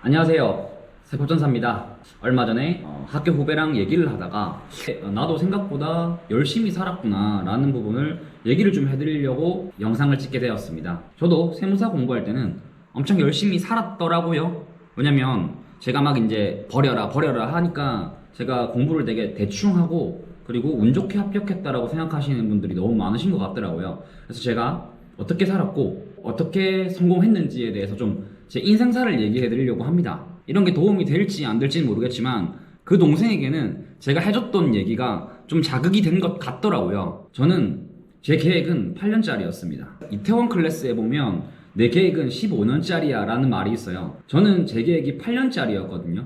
안녕하세요. 세포전사입니다. 얼마 전에 학교 후배랑 얘기를 하다가 나도 생각보다 열심히 살았구나 라는 부분을 얘기를 좀 해드리려고 영상을 찍게 되었습니다. 저도 세무사 공부할 때는 엄청 열심히 살았더라고요. 왜냐면 제가 막 이제 버려라 하니까 제가 공부를 되게 대충 하고 그리고 운 좋게 합격했다라고 생각하시는 분들이 너무 많으신 것 같더라고요. 그래서 제가 어떻게 살았고 어떻게 성공했는지에 대해서 좀 제 인생사를 얘기해 드리려고 합니다. 이런 게 도움이 될지 안 될지는 모르겠지만 그 동생에게는 제가 해줬던 얘기가 좀 자극이 된 것 같더라고요. 저는 제 계획은 8년짜리였습니다. 이태원 클래스에 보면 내 계획은 15년짜리야 라는 말이 있어요. 저는 제 계획이 8년짜리였거든요.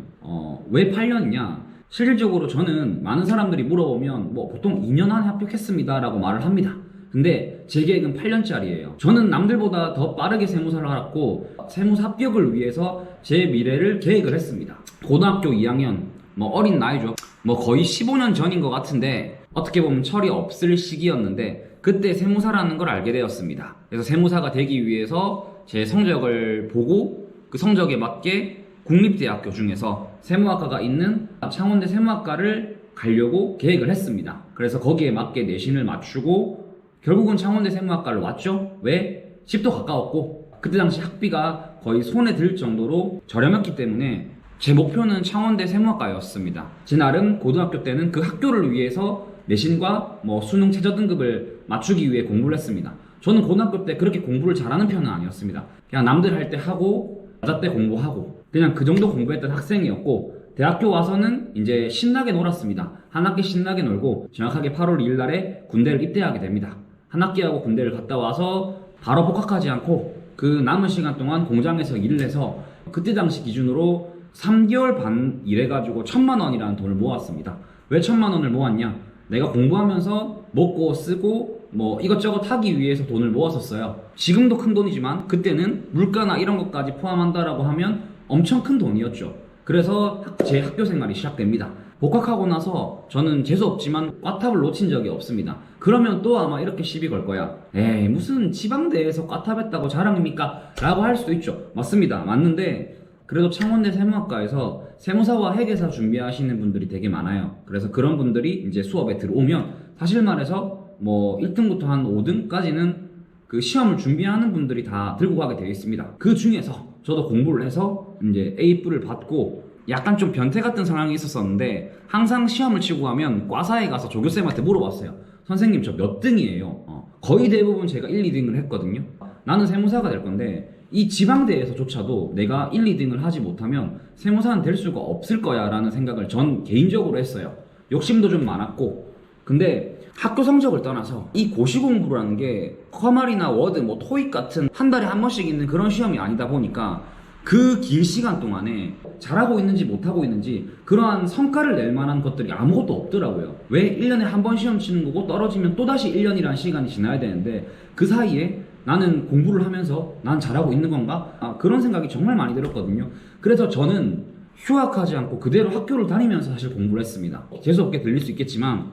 왜 8년이냐? 실질적으로 저는 많은 사람들이 물어보면 뭐 보통 2년 안에 합격했습니다 라고 말을 합니다. 근데 제 계획은 8년짜리예요. 저는 남들보다 더 빠르게 세무사를 알았고 세무사 합격을 위해서 제 미래를 계획을 했습니다. 고등학교 2학년, 뭐 어린 나이죠. 뭐 거의 15년 전인 것 같은데 어떻게 보면 철이 없을 시기였는데 그때 세무사라는 걸 알게 되었습니다. 그래서 세무사가 되기 위해서 제 성적을 보고 그 성적에 맞게 국립대학교 중에서 세무학과가 있는 창원대 세무학과를 가려고 계획을 했습니다. 그래서 거기에 맞게 내신을 맞추고 결국은 창원대 세무학과를 왔죠. 왜? 집도 가까웠고 그때 당시 학비가 거의 손에 들 정도로 저렴했기 때문에 제 목표는 창원대 세무학과였습니다. 제 나름 고등학교 때는 그 학교를 위해서 내신과 뭐 수능 최저 등급을 맞추기 위해 공부를 했습니다. 저는 고등학교 때 그렇게 공부를 잘하는 편은 아니었습니다. 그냥 남들 할 때 하고 여자 때 공부하고 그냥 그 정도 공부했던 학생이었고 대학교 와서는 이제 신나게 놀았습니다. 한 학기 신나게 놀고 정확하게 8월 2일 날에 군대를 입대하게 됩니다. 한 학기하고 군대를 갔다 와서 바로 복학하지 않고 그 남은 시간 동안 공장에서 일을 해서 그때 당시 기준으로 3개월 반 일해가지고 1,000만 원이라는 돈을 모았습니다. 왜 1,000만 원을 모았냐? 내가 공부하면서 먹고 쓰고 뭐 이것저것 하기 위해서 돈을 모았었어요. 지금도 큰 돈이지만 그때는 물가나 이런 것까지 포함한다라고 하면 엄청 큰 돈이었죠. 그래서 제 학교 생활이 시작됩니다. 복학하고 나서 저는 재수없지만 과탑을 놓친 적이 없습니다. 그러면 또 아마 이렇게 시비 걸 거야. 에이 무슨 지방대에서 과탑했다고 자랑입니까? 라고 할 수도 있죠. 맞습니다. 맞는데 그래도 창원대 세무학과에서 세무사와 회계사 준비하시는 분들이 되게 많아요. 그래서 그런 분들이 이제 수업에 들어오면 사실 말해서 뭐 1등부터 한 5등까지는 그 시험을 준비하는 분들이 다 들고 가게 되어 있습니다. 그 중에서 저도 공부를 해서 이제 A뿔을 받고 약간 좀 변태 같은 상황이 있었었는데 항상 시험을 치고 가면 과사에 가서 조교쌤한테 물어봤어요. 선생님 저 몇 등이에요? 거의 대부분 제가 1, 2등을 했거든요. 나는 세무사가 될 건데 이 지방대에서조차도 내가 1, 2등을 하지 못하면 세무사는 될 수가 없을 거야 라는 생각을 전 개인적으로 했어요. 욕심도 좀 많았고 근데 학교 성적을 떠나서 이 고시 공부라는 게 커말이나 워드, 뭐 토익 같은 한 달에 한 번씩 있는 그런 시험이 아니다 보니까 그 긴 시간 동안에 잘하고 있는지 못하고 있는지 그러한 성과를 낼 만한 것들이 아무것도 없더라고요. 왜 1년에 한 번 시험 치는 거고 떨어지면 또다시 1년이라는 시간이 지나야 되는데 그 사이에 나는 공부를 하면서 난 잘하고 있는 건가? 그런 생각이 정말 많이 들었거든요. 그래서 저는 휴학하지 않고 그대로 학교를 다니면서 사실 공부를 했습니다. 재수없게 들릴 수 있겠지만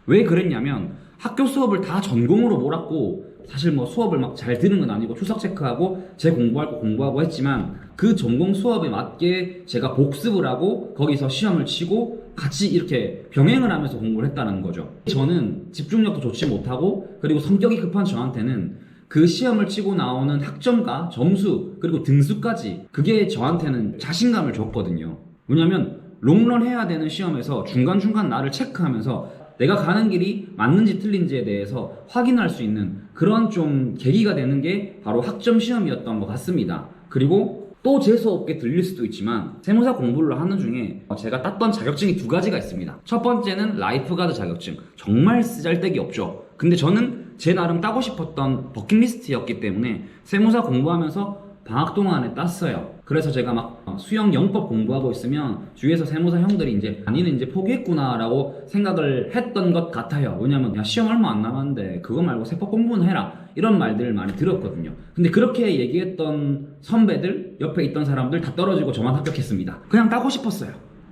왜 그랬냐면 학교 수업을 다 전공으로 몰았고 사실 뭐 수업을 막 잘 듣는 건 아니고 출석 체크하고 제 공부할 거 공부하고 했지만 그 전공 수업에 맞게 제가 복습을 하고 거기서 시험을 치고 같이 이렇게 병행을 하면서 공부를 했다는 거죠. 저는 집중력도 좋지 못하고 그리고 성격이 급한 저한테는 그 시험을 치고 나오는 학점과 점수 그리고 등수까지 그게 저한테는 자신감을 줬거든요. 왜냐면 롱런 해야 되는 시험에서 중간중간 나를 체크하면서 내가 가는 길이 맞는지 틀린지에 대해서 확인할 수 있는 그런 좀 계기가 되는 게 바로 학점 시험이었던 것 같습니다. 그리고 또 재수없게 들릴 수도 있지만 세무사 공부를 하는 중에 제가 땄던 자격증이 두 가지가 있습니다. 첫 번째는 라이프가드 자격증. 정말 쓰잘데기 없죠. 근데 저는 제 나름 따고 싶었던 버킷리스트였기 때문에 세무사 공부하면서 방학 동안에 땄어요. 그래서 제가 막 수영 영법 공부하고 있으면 주위에서 세무사 형들이 이제 아니는 이제 포기했구나 라고 생각을 했던 것 같아요. 왜냐면 야 시험 얼마 안 남았는데 그거 말고 세법 공부는 해라 이런 말들을 많이 들었거든요. 근데 그렇게 얘기했던 선배들 옆에 있던 사람들 다 떨어지고 저만 합격했습니다. 그냥 따고 싶었어요.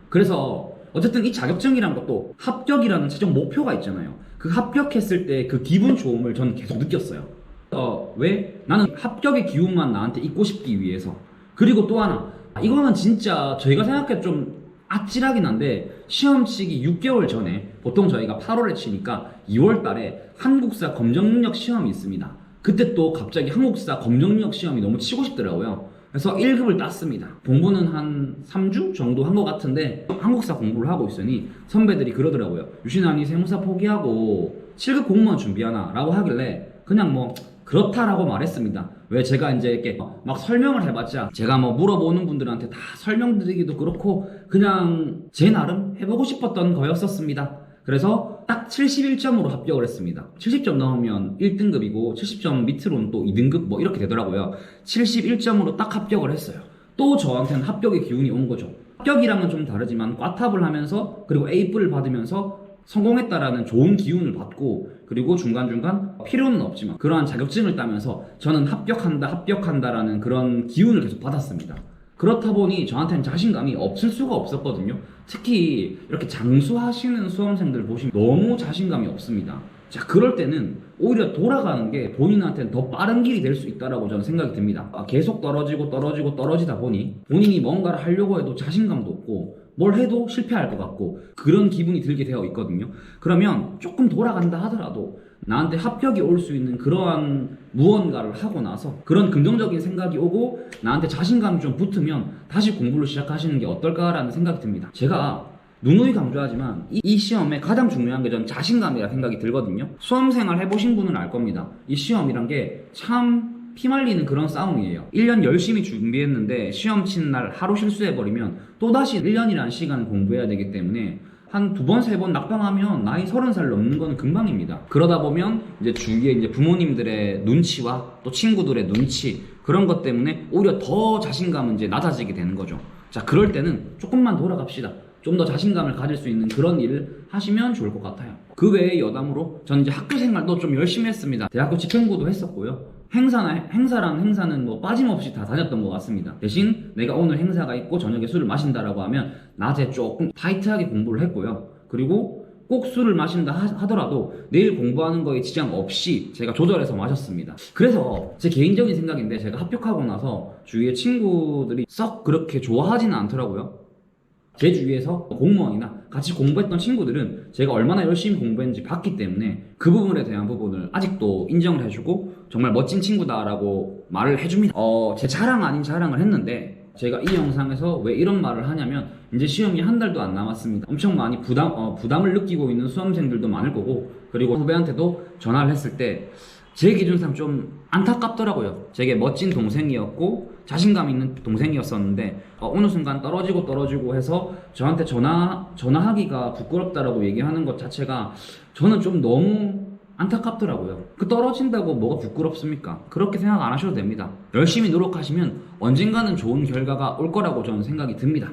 그래서 어쨌든 이 자격증이란 것도 합격이라는 최종 목표가 있잖아요. 그 합격했을 때 그 기분 좋음을 저는 계속 느꼈어요. 왜? 나는 합격의 기운만 나한테 있고 싶기 위해서. 그리고 또 하나 이거는 진짜 저희가 생각해도 좀 아찔하긴 한데 시험 치기 6개월 전에 보통 저희가 8월에 치니까 2월 달에 한국사 검정능력 시험이 있습니다. 그때 또 갑자기 한국사 검정능력 시험이 너무 치고 싶더라고요. 그래서 1급을 땄습니다. 공부는 한 3주 정도 한 것 같은데 한국사 공부를 하고 있으니 선배들이 그러더라고요. 유신아니 세무사 포기하고 7급 공무원 준비하나? 라고 하길래 그냥 뭐 그렇다라고 말했습니다. 왜 제가 이제 이렇게 막 설명을 해봤자 제가 뭐 물어보는 분들한테 다 설명드리기도 그렇고 그냥 제 나름 해보고 싶었던 거였었습니다. 그래서 딱 71점으로 합격을 했습니다. 70점 넘으면 1등급이고 70점 밑으로는 또 2등급 뭐 이렇게 되더라고요. 71점으로 딱 합격을 했어요. 또 저한테는 합격의 기운이 온 거죠. 합격이랑은 좀 다르지만 꽈탑을 하면서 그리고 A뿔을 받으면서 성공했다라는 좋은 기운을 받고 그리고 중간중간 필요는 없지만 그러한 자격증을 따면서 저는 합격한다라는 그런 기운을 계속 받았습니다. 그렇다 보니 저한테는 자신감이 없을 수가 없었거든요. 특히 이렇게 장수하시는 수험생들 보시면 너무 자신감이 없습니다. 자, 그럴 때는 오히려 돌아가는 게 본인한테는 더 빠른 길이 될 수 있다라고 저는 생각이 듭니다. 계속 떨어지다 보니 본인이 뭔가를 하려고 해도 자신감도 없고 뭘 해도 실패할 것 같고 그런 기분이 들게 되어 있거든요. 그러면 조금 돌아간다 하더라도 나한테 합격이 올 수 있는 그러한 무언가를 하고 나서 그런 긍정적인 생각이 오고 나한테 자신감이 좀 붙으면 다시 공부를 시작하시는 게 어떨까라는 생각이 듭니다. 제가 누누이 강조하지만 이 시험에 가장 중요한 게 전 자신감이라 생각이 들거든요. 수험생활 해보신 분은 알 겁니다. 이 시험이란 게 참 피말리는 그런 싸움이에요. 1년 열심히 준비했는데 시험 치는 날 하루 실수해버리면 또다시 1년이라는 시간을 공부해야 되기 때문에 한 2번, 3번 낙방하면 나이 30살 넘는 건 금방입니다. 그러다 보면 이제 주위에 이제 부모님들의 눈치와 또 친구들의 눈치 그런 것 때문에 오히려 더 자신감은 이제 낮아지게 되는 거죠. 자, 그럴 때는 조금만 돌아갑시다. 좀 더 자신감을 가질 수 있는 그런 일을 하시면 좋을 것 같아요. 그 외에 여담으로 전 이제 학교 생활도 좀 열심히 했습니다. 대학교 집행부도 했었고요. 행사랑 행사는 뭐 빠짐없이 다 다녔던 것 같습니다. 대신 내가 오늘 행사가 있고 저녁에 술을 마신다라고 하면 낮에 조금 타이트하게 공부를 했고요. 그리고 꼭 술을 마신다 하더라도 내일 공부하는 거에 지장 없이 제가 조절해서 마셨습니다. 그래서 제 개인적인 생각인데 제가 합격하고 나서 주위의 친구들이 썩 그렇게 좋아하지는 않더라고요. 제 주위에서 공무원이나 같이 공부했던 친구들은 제가 얼마나 열심히 공부했는지 봤기 때문에 그 부분에 대한 부분을 아직도 인정을 해주고 정말 멋진 친구다라고 말을 해줍니다. 제 자랑 아닌 자랑을 했는데 제가 이 영상에서 왜 이런 말을 하냐면 이제 시험이 한 달도 안 남았습니다. 엄청 많이 부담을 느끼고 있는 수험생들도 많을 거고 그리고 후배한테도 전화를 했을 때 제 기준상 좀 안타깝더라고요. 되게 멋진 동생이었고 자신감 있는 동생이었었는데 어느 순간 떨어지고 해서 저한테 전화하기가 부끄럽다라고 얘기하는 것 자체가 저는 좀 너무 안타깝더라고요. 그 떨어진다고 뭐가 부끄럽습니까? 그렇게 생각 안 하셔도 됩니다. 열심히 노력하시면 언젠가는 좋은 결과가 올 거라고 저는 생각이 듭니다.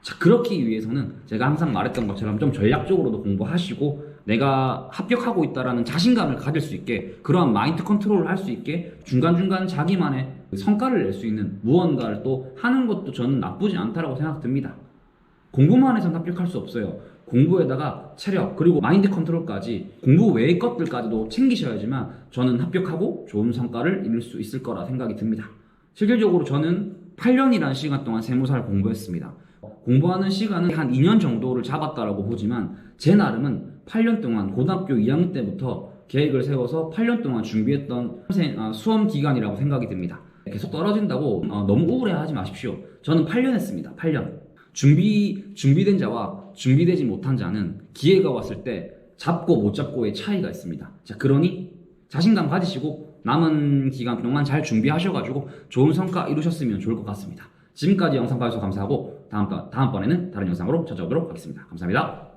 자, 그렇기 위해서는 제가 항상 말했던 것처럼 좀 전략적으로도 공부하시고 내가 합격하고 있다라는 자신감을 가질 수 있게 그러한 마인드 컨트롤을 할 수 있게 중간중간 자기만의 성과를 낼 수 있는 무언가를 또 하는 것도 저는 나쁘지 않다라고 생각됩니다. 공부만 해서는 합격할 수 없어요. 공부에다가 체력 그리고 마인드 컨트롤까지 공부 외의 것들까지도 챙기셔야지만 저는 합격하고 좋은 성과를 이룰 수 있을 거라 생각이 듭니다. 실질적으로 저는 8년이라는 시간 동안 세무사를 공부했습니다. 공부하는 시간은 한 2년 정도를 잡았다라고 보지만 제 나름은 8년 동안 고등학교 2학년 때부터 계획을 세워서 8년 동안 준비했던 수험 기간이라고 생각이 듭니다. 계속 떨어진다고 너무 우울해하지 마십시오. 저는 8년 했습니다. 8년. 준비된 자와 준비되지 못한 자는 기회가 왔을 때 잡고 못 잡고의 차이가 있습니다. 자, 그러니 자신감 가지시고 남은 기간 동안 잘 준비하셔가지고 좋은 성과 이루셨으면 좋을 것 같습니다. 지금까지 영상 봐주셔서 감사하고 다음번에는 다른 영상으로 찾아오도록 하겠습니다. 감사합니다.